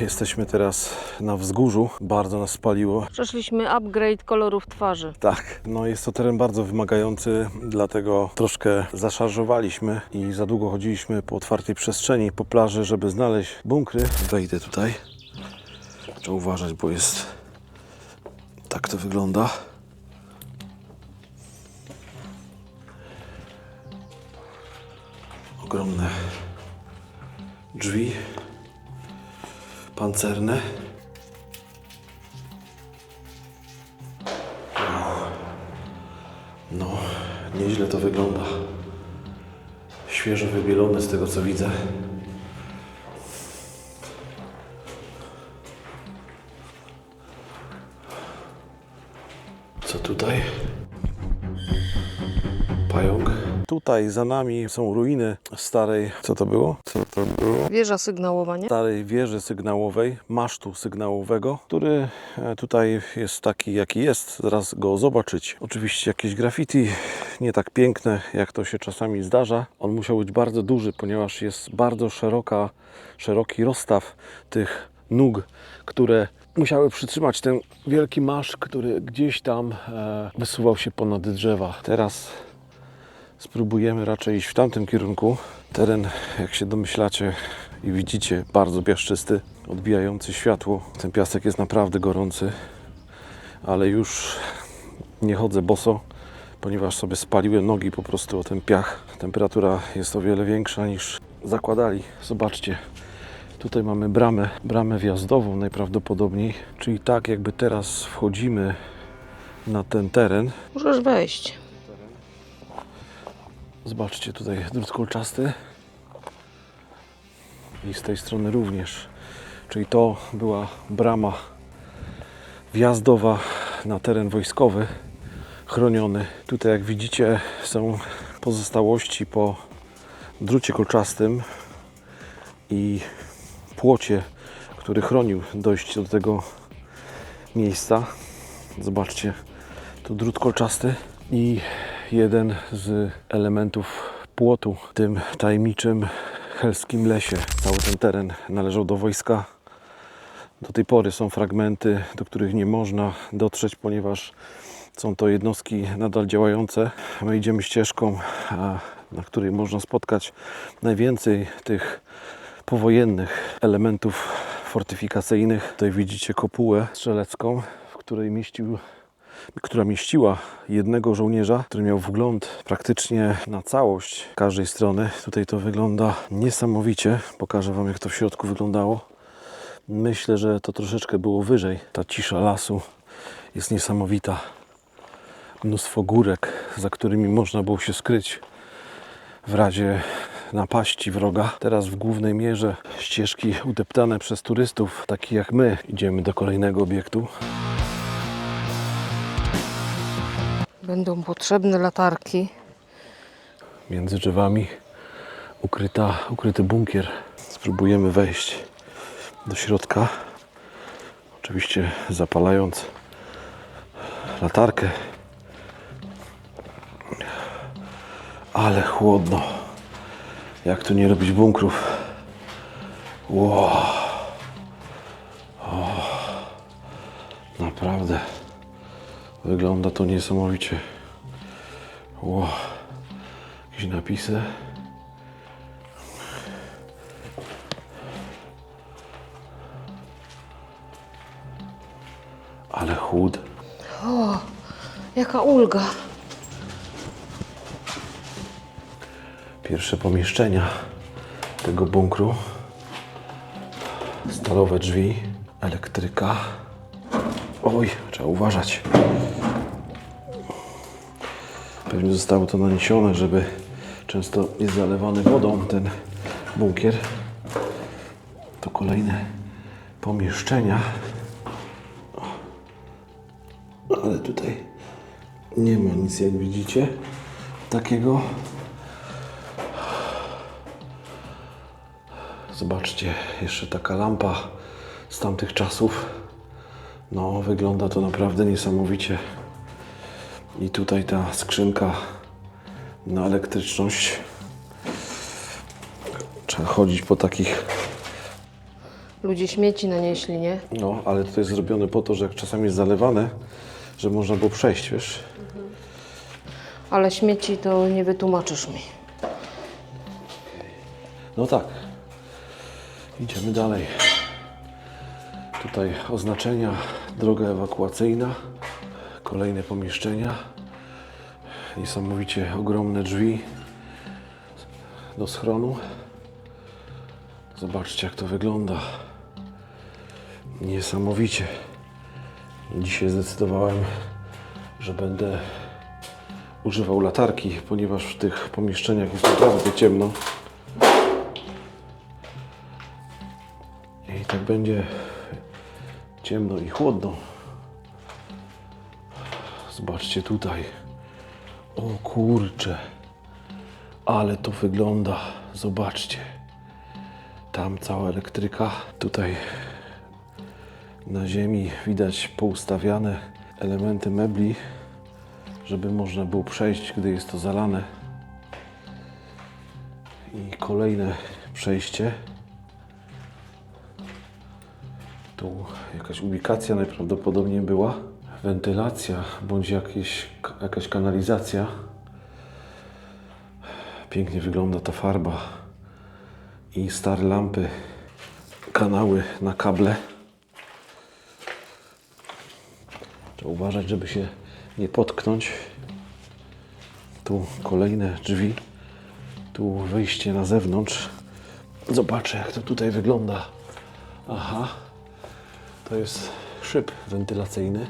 Jesteśmy teraz na wzgórzu. Bardzo nas spaliło. Przeszliśmy upgrade kolorów twarzy. Tak, no jest to teren bardzo wymagający, dlatego troszkę zaszarżowaliśmy i za długo chodziliśmy po otwartej przestrzeni, po plaży, żeby znaleźć bunkry. Wejdę tutaj. Trzeba uważać, bo jest... Tak to wygląda. Ogromne drzwi pancerne. No, nieźle to wygląda. Świeżo wybielone z tego, co widzę. Co tutaj? Pająk. Tutaj za nami są ruiny starej... Co to było? Wieża sygnałowa, nie? Starej wieży sygnałowej, masztu sygnałowego, który tutaj jest taki, jaki jest. Zaraz go zobaczycie. Oczywiście jakieś graffiti, nie tak piękne, jak to się czasami zdarza. On musiał być bardzo duży, ponieważ jest bardzo szeroki rozstaw tych nóg, które musiały przytrzymać ten wielki maszt, który gdzieś tam wysuwał się ponad drzewa. Teraz spróbujemy raczej iść w tamtym kierunku. Teren, jak się domyślacie i widzicie, bardzo piaszczysty, odbijający światło. Ten piasek jest naprawdę gorący, ale już nie chodzę boso, ponieważ sobie spaliłem nogi po prostu o ten piach. Temperatura jest o wiele większa niż zakładali. Zobaczcie, tutaj mamy bramę wjazdową najprawdopodobniej, czyli tak jakby teraz wchodzimy na ten teren. Możesz wejść. Zobaczcie, tutaj drut kolczasty i z tej strony również, czyli to była brama wjazdowa na teren wojskowy, chroniony. Tutaj, jak widzicie, są pozostałości po drucie kolczastym i płocie, który chronił dojście do tego miejsca. Zobaczcie, tu drut kolczasty i jeden z elementów płotu w tym tajemniczym helskim lesie. Cały ten teren należał do wojska. Do tej pory są fragmenty, do których nie można dotrzeć, ponieważ są to jednostki nadal działające. My idziemy ścieżką, na której można spotkać najwięcej tych powojennych elementów fortyfikacyjnych. Tutaj widzicie kopułę strzelecką, która mieściła jednego żołnierza, który miał wgląd praktycznie na całość każdej strony. Tutaj to wygląda niesamowicie. Pokażę Wam, jak to w środku wyglądało. Myślę, że to troszeczkę było wyżej. Ta cisza lasu jest niesamowita. Mnóstwo górek, za którymi można było się skryć w razie napaści wroga. Teraz w głównej mierze ścieżki udeptane przez turystów, takich jak my. Idziemy do kolejnego obiektu. Będą potrzebne latarki. Między drzewami ukryty bunkier. Spróbujemy wejść do środka. Oczywiście zapalając latarkę. Ale chłodno. Jak tu nie robić bunkrów? Wow. Naprawdę. Wygląda to niesamowicie. Wow. Jakieś napisy. Ale chłód. O, jaka ulga. Pierwsze pomieszczenia tego bunkru. Stalowe drzwi, elektryka. Oj, trzeba uważać. Pewnie zostało to naniesione, żeby często jest zalewany wodą ten bunkier. To kolejne pomieszczenia. Ale tutaj nie ma nic, jak widzicie, takiego. Zobaczcie, jeszcze taka lampa z tamtych czasów. No, wygląda to naprawdę niesamowicie. I tutaj ta skrzynka na elektryczność. Trzeba chodzić po takich Ludzie śmieci nanieśli, nie? No, ale to jest zrobione po to, że jak czasami jest zalewane, że można było przejść, wiesz? Ale śmieci to nie wytłumaczysz mi. No tak. Idziemy dalej. Tutaj oznaczenia, droga ewakuacyjna, kolejne pomieszczenia, niesamowicie ogromne drzwi do schronu. Zobaczcie, jak to wygląda. Niesamowicie. Dzisiaj zdecydowałem, że będę używał latarki, ponieważ w tych pomieszczeniach jest naprawdę ciemno. I tak będzie ciemno i chłodno. Zobaczcie tutaj. O kurcze. Ale to wygląda. Zobaczcie. Tam cała elektryka. Tutaj na ziemi widać poustawiane elementy mebli, żeby można było przejść, gdy jest to zalane. I kolejne przejście. Tu jakaś ubikacja najprawdopodobniej była. Wentylacja bądź jakaś kanalizacja. Pięknie wygląda ta farba. I stare lampy, kanały na kable. Trzeba uważać, żeby się nie potknąć. Tu kolejne drzwi. Tu wyjście na zewnątrz. Zobaczę, jak to tutaj wygląda. Aha. To jest szyb wentylacyjny.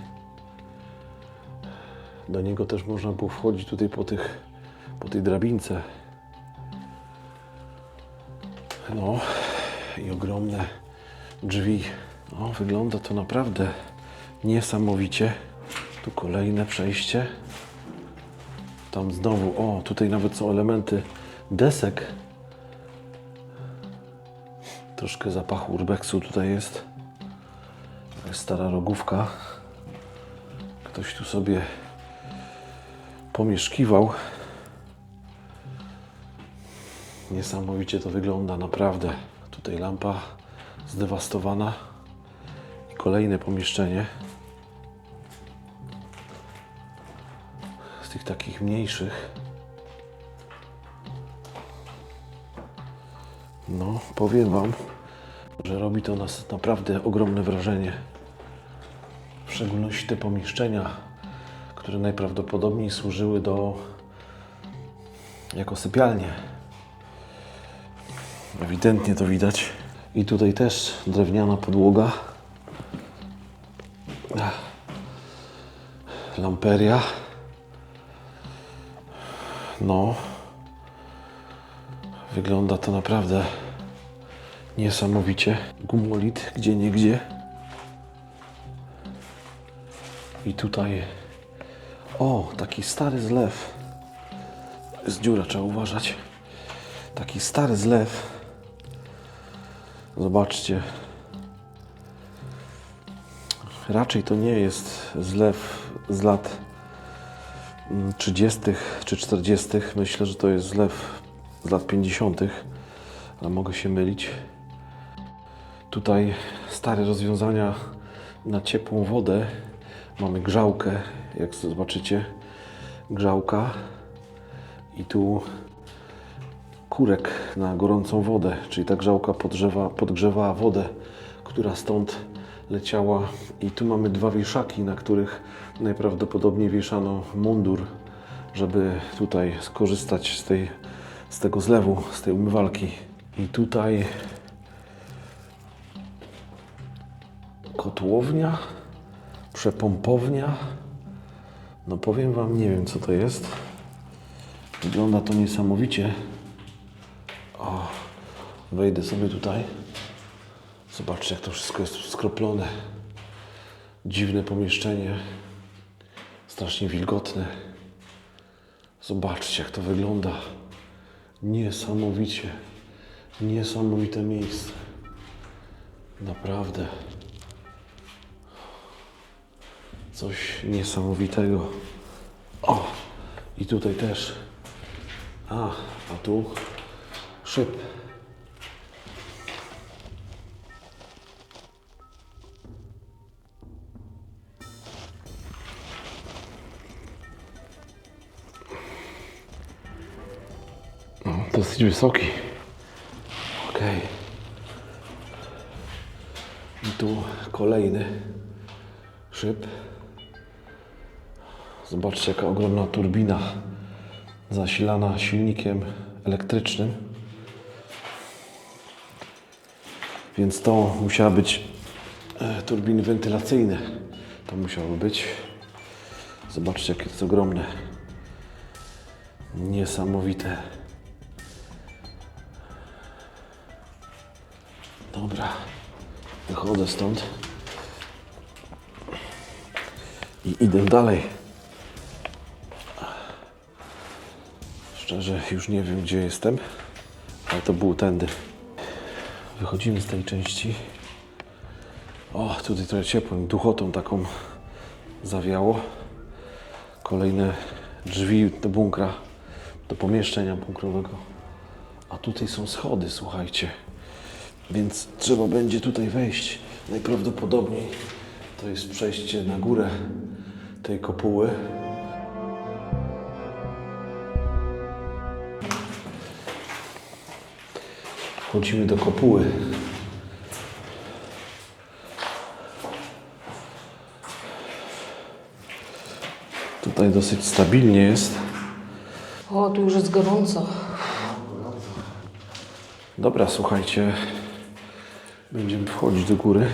Do niego też można było wchodzić tutaj po tej drabince. No i ogromne drzwi. No, wygląda to naprawdę niesamowicie. Tu kolejne przejście. Tam znowu, o, tutaj nawet są elementy desek. Troszkę zapachu urbexu tutaj jest. Stara rogówka. Ktoś tu sobie pomieszkiwał. Niesamowicie to wygląda, naprawdę. Tutaj lampa zdewastowana. I kolejne pomieszczenie. Z tych takich mniejszych. No, powiem Wam, że robi to nas naprawdę ogromne wrażenie. W szczególności te pomieszczenia, które najprawdopodobniej służyły jako sypialnie. Ewidentnie to widać. I tutaj też drewniana podłoga. Lamperia. No. Wygląda to naprawdę niesamowicie. Gumolit gdzieniegdzie. I tutaj taki stary zlew. Jest dziura, trzeba uważać. Taki stary zlew. Zobaczcie. Raczej to nie jest zlew z lat 30. czy 40. Myślę, że to jest zlew z lat 50. Ale mogę się mylić. Tutaj stare rozwiązania na ciepłą wodę. Mamy grzałkę, jak zobaczycie. Grzałka. I tu kurek na gorącą wodę, czyli ta grzałka podgrzewała wodę, która stąd leciała. I tu mamy dwa wieszaki, na których najprawdopodobniej wieszano mundur, żeby tutaj skorzystać z tego zlewu, z tej umywalki. I tutaj kotłownia, przepompownia. No powiem Wam, nie wiem co to jest. Wygląda to niesamowicie. Wejdę sobie tutaj. Zobaczcie, jak to wszystko jest skroplone. Dziwne pomieszczenie. Strasznie wilgotne. Zobaczcie, jak to wygląda. Niesamowicie. Niesamowite miejsce. Naprawdę. Coś niesamowitego. I tutaj też. A tu szyb. Dosyć wysoki. Ok. I tu kolejny szyb. Zobaczcie, jaka ogromna turbina zasilana silnikiem elektrycznym. Więc to musiały być turbiny wentylacyjne. To musiało być. Zobaczcie, jakie to jest ogromne. Niesamowite. Dobra. Wychodzę stąd. I idę dalej. Szczerze, już nie wiem, gdzie jestem, ale to było tędy. Wychodzimy z tej części. O, tutaj trochę ciepło, duchotą taką zawiało. Kolejne drzwi do bunkra, do pomieszczenia bunkrowego. A tutaj są schody, słuchajcie. Więc trzeba będzie tutaj wejść. Najprawdopodobniej to jest przejście na górę tej kopuły. Wchodzimy do kopuły. Tutaj dosyć stabilnie jest. O, tu już jest gorąco. Dobra, słuchajcie. Będziemy wchodzić do góry.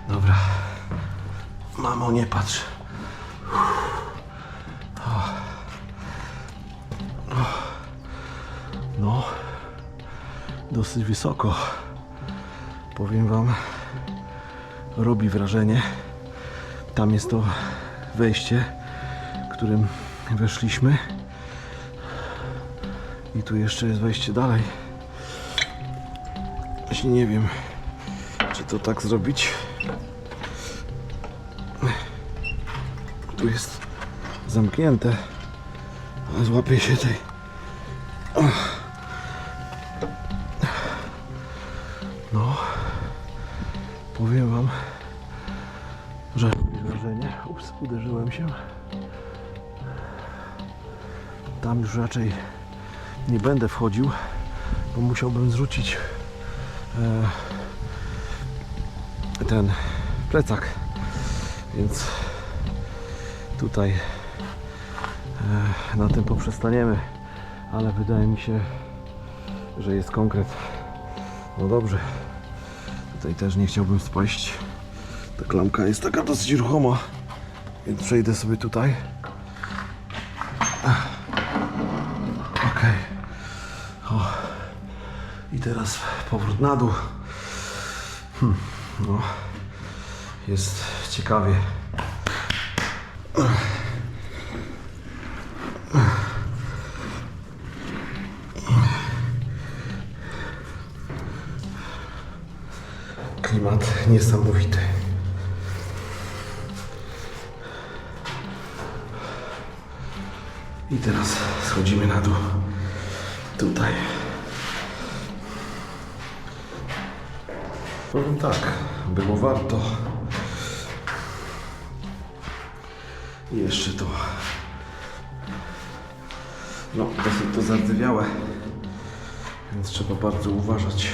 Dobra. Mamo, nie patrz. No. Dosyć wysoko. Powiem wam, robi wrażenie. Tam jest to wejście, którym weszliśmy. I tu jeszcze jest wejście dalej. Właśnie nie wiem, czy to tak zrobić. Tu jest zamknięte. A złapię się tej. No. Powiem wam, że robi wrażenie. Ups, uderzyłem się. Tam już raczej nie będę wchodził, bo musiałbym zrzucić ten plecak, więc tutaj na tym poprzestaniemy, ale wydaje mi się, że jest konkret. No dobrze, tutaj też nie chciałbym spaść. Ta klamka jest taka dosyć ruchoma, więc przejdę sobie tutaj. Okej. O. I teraz powrót na dół. No. Jest ciekawie. Klimat niesamowity. I teraz schodzimy na dół. Tutaj. Powiem tak, było warto. I jeszcze to. No, dosyć to zardzewiałe, więc trzeba bardzo uważać.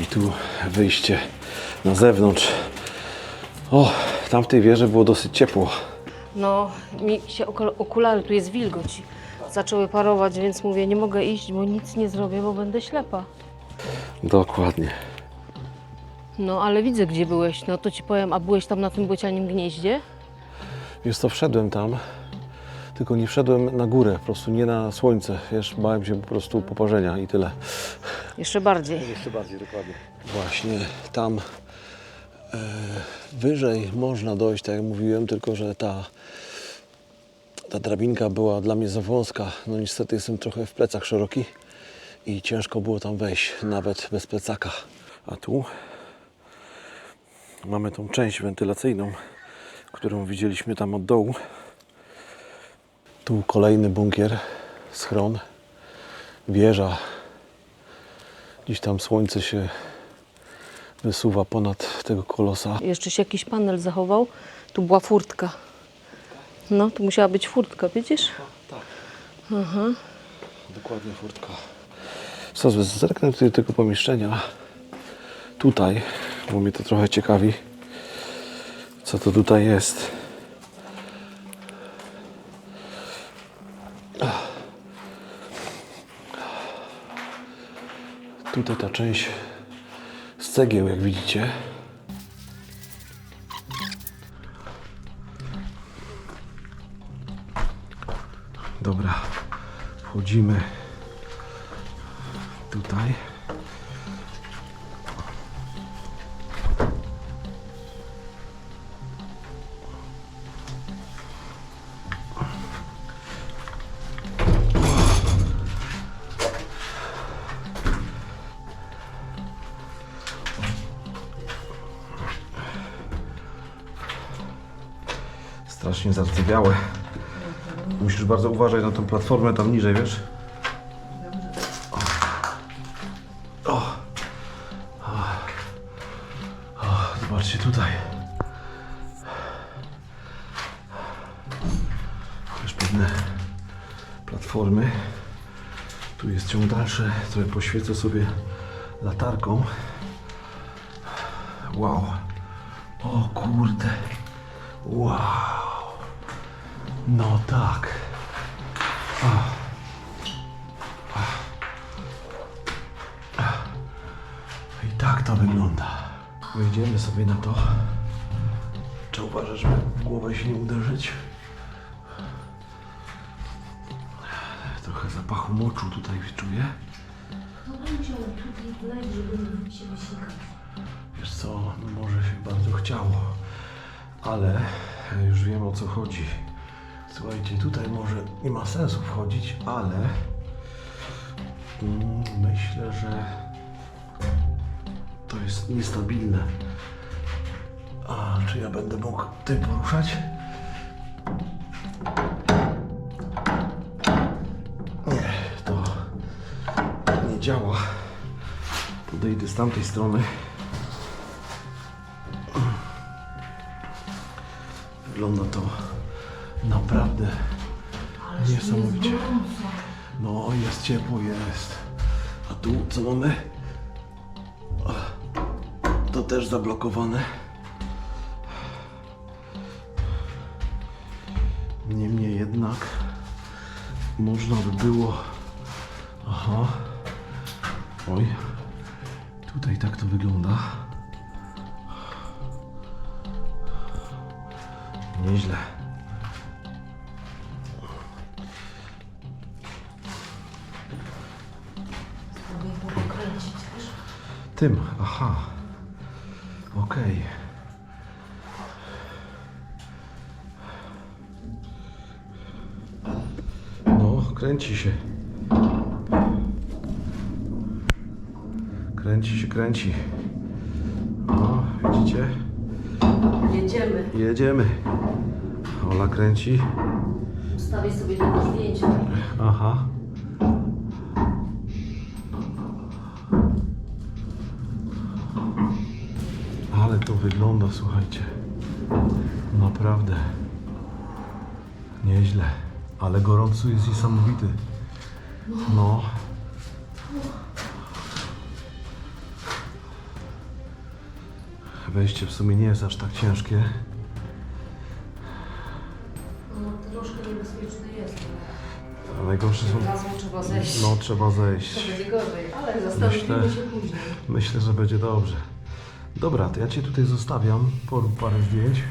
I tu wyjście na zewnątrz. O, tam w tej wieży było dosyć ciepło. No, mi się okulary, tu jest wilgoć, zaczęły parować, więc mówię, nie mogę iść, bo nic nie zrobię, bo będę ślepa. Dokładnie. No, ale widzę, gdzie byłeś, no to ci powiem, a byłeś tam na tym bocianim gnieździe? Wiesz co, wszedłem tam, tylko nie wszedłem na górę, po prostu nie na słońce. Wiesz, bałem się po prostu poparzenia i tyle. Jeszcze bardziej. Jeszcze bardziej, dokładnie. Właśnie tam wyżej można dojść, tak jak mówiłem, tylko że ta drabinka była dla mnie za wąska. No niestety jestem trochę w plecach szeroki i ciężko było tam wejść, nawet bez plecaka. A tu mamy tą część wentylacyjną, którą widzieliśmy tam od dołu. Tu kolejny bunkier, schron, wieża. Gdzieś tam słońce się wysuwa ponad tego kolosa. Jeszcze się jakiś panel zachował, tu była furtka. No, tu musiała być furtka, widzisz? Tak. Aha. Dokładnie furtka. Co, zerknę do tego pomieszczenia. Tutaj, bo mnie to trochę ciekawi, co to tutaj jest. Tutaj ta część z cegieł, jak widzicie. Dobra, wchodzimy tutaj. Strasznie zardzewiałe. Musisz bardzo uważać na tą platformę tam niżej, wiesz? Zobaczcie tutaj. Już pewne platformy. Tu jest ciąg dalszy. Trochę poświecę sobie latarką. Wow. O kurde. Wow. No tak. I tak to wygląda. Wejdziemy sobie na to. Trzeba uważać, żeby w głowę się nie uderzyć. Trochę zapachu moczu tutaj czuję. No będzie tutaj leć, żeby się wysikać. Wiesz co, no może się bardzo chciało, ale już wiem, o co chodzi. Słuchajcie, tutaj może nie ma sensu wchodzić, ale myślę, że to jest niestabilne. A czy ja będę mógł tym poruszać? Nie, to nie działa. Podejdę z tamtej strony. Wygląda to naprawdę niesamowicie. No, jest ciepło, jest. A tu co mamy? To też zablokowane. Niemniej jednak można by było... Aha. Oj. Tutaj tak to wygląda. Nieźle. Spróbuję to pokręcić, wiesz? Tym, aha. Okej. No, kręci się. Kręci się, kręci. No, widzicie? Nie Jedziemy. Jedziemy. Ola kręci. Ustawię sobie tylko zdjęcia. Aha. Ale to wygląda, słuchajcie. Naprawdę. Nieźle. Ale gorąco jest niesamowity. No. Wejście w sumie nie jest aż tak ciężkie. No, troszkę niebezpieczny jest. A najgorsze są... Razem trzeba zejść. No, trzeba zejść. To będzie gorzej, ale zastanowimy się później. Myślę, że będzie dobrze. Dobra, to ja Cię tutaj zostawiam, porób parę zdjęć,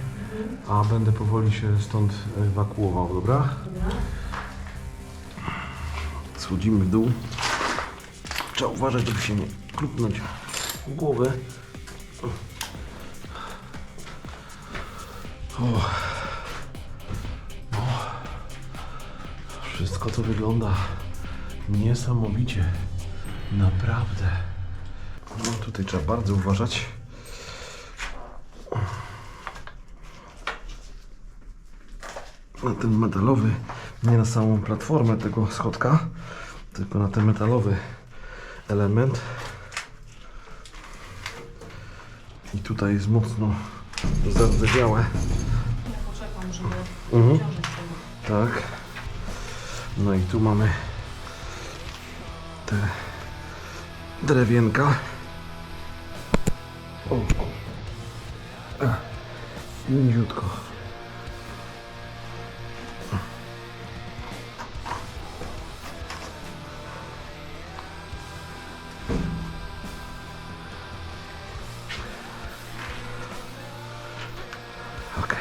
a będę powoli się stąd ewakuował, dobra? Dobra. Schodzimy w dół. Trzeba uważać, żeby się nie klupnąć w głowę. Wszystko to wygląda niesamowicie. Naprawdę. No tutaj trzeba bardzo uważać. Na ten metalowy, nie na samą platformę tego schodka, tylko na ten metalowy element. I tutaj jest mocno zardzewiałe. Ja poczekam, żeby wciążyć tego. Tak. No i tu mamy te drewienka. O. Niziutko. Okej.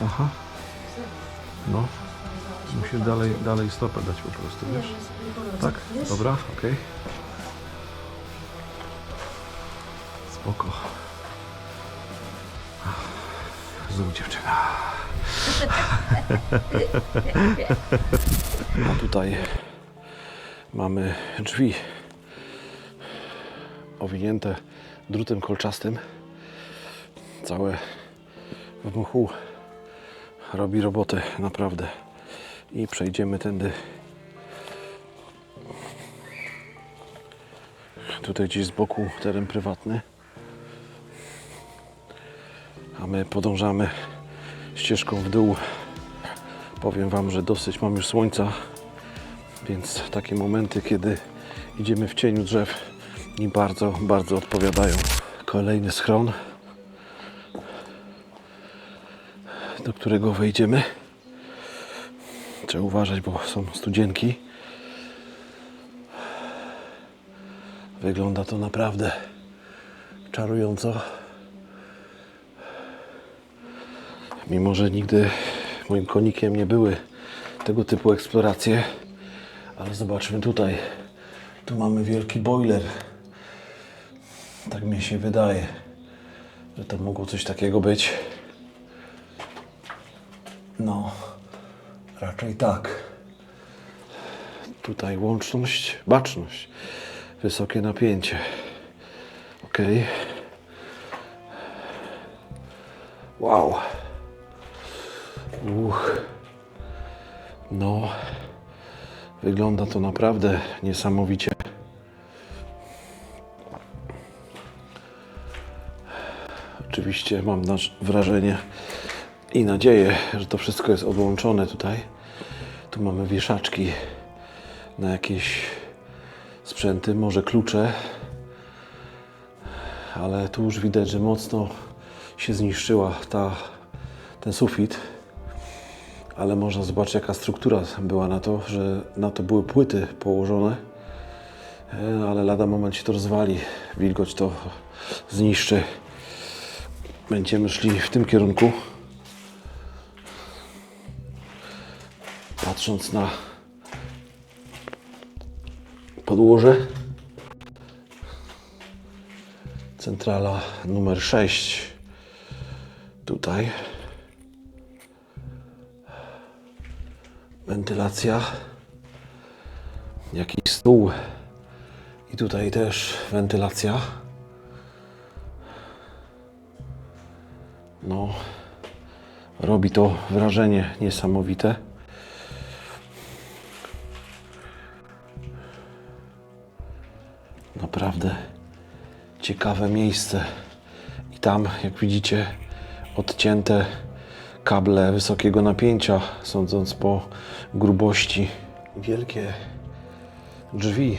Aha. No. Musisz dalej stopę dać po prostu, wiesz? Tak? Dobra, okej. Spoko. Znowu dziewczyna. A tutaj mamy drzwi owinięte drutem kolczastym. Całe w mchu. Robi robotę, naprawdę. I przejdziemy tędy. Tutaj gdzieś z boku teren prywatny. A my podążamy ścieżką w dół. Powiem Wam, że dosyć mam już słońca, więc takie momenty, kiedy idziemy w cieniu drzew, mi bardzo, bardzo odpowiadają. Kolejny schron, do którego wejdziemy. Trzeba uważać, bo są studzienki. Wygląda to naprawdę czarująco. Mimo że nigdy moim konikiem nie były tego typu eksploracje, ale zobaczmy tutaj. Tu mamy wielki boiler. Tak mi się wydaje, że to mogło coś takiego być. No, raczej tak. Tutaj łączność, baczność, wysokie napięcie. Ok. Wow. No, wygląda to naprawdę niesamowicie. Oczywiście mam wrażenie i nadzieję, że to wszystko jest odłączone tutaj. Tu mamy wieszaczki na jakieś sprzęty, może klucze, ale tu już widać, że mocno się zniszczyła ten sufit. Ale można zobaczyć, jaka struktura była na to, że na to były płyty położone, ale lada moment się to rozwali, wilgoć to zniszczy. Będziemy szli w tym kierunku, patrząc na podłoże. Centrala numer 6 tutaj. Wentylacja. Jakiś stół. I tutaj też wentylacja. No, robi to wrażenie niesamowite. Naprawdę ciekawe miejsce. I tam, jak widzicie, odcięte kable wysokiego napięcia, sądząc po grubości. Wielkie drzwi.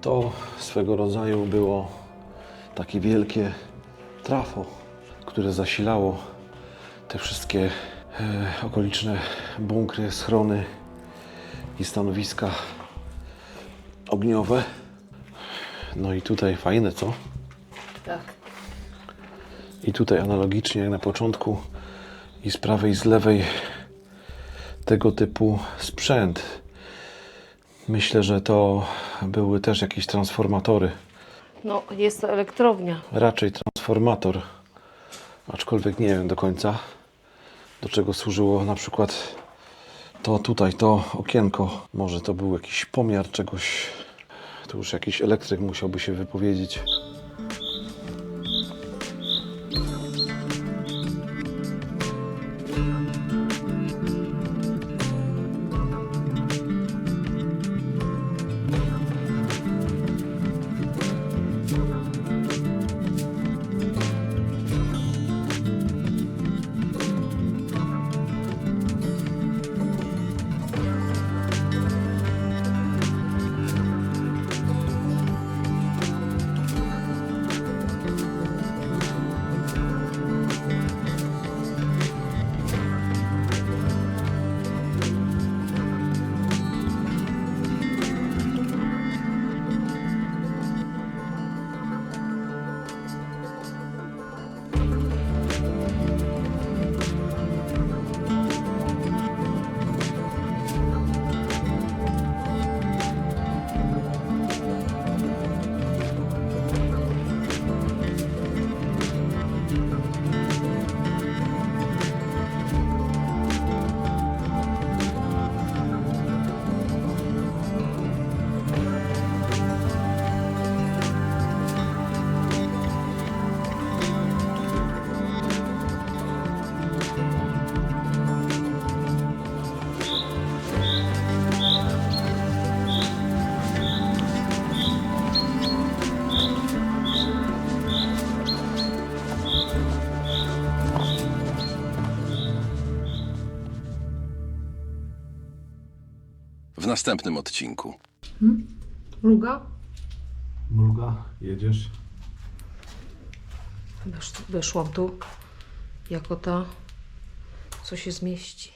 To swego rodzaju było takie wielkie trafo, które zasilało te wszystkie okoliczne bunkry, schrony i stanowiska ogniowe. No i tutaj fajne, co? Tak. I tutaj analogicznie jak na początku i z prawej i z lewej tego typu sprzęt. Myślę, że to były też jakieś transformatory. No, jest to elektrownia. Raczej transformator. Aczkolwiek nie wiem do końca, do czego służyło na przykład to tutaj, to okienko. Może to był jakiś pomiar czegoś. Tu już jakiś elektryk musiałby się wypowiedzieć. W następnym odcinku. Mruga? Mruga, jedziesz. Weszłam tu jako ta, co się zmieści.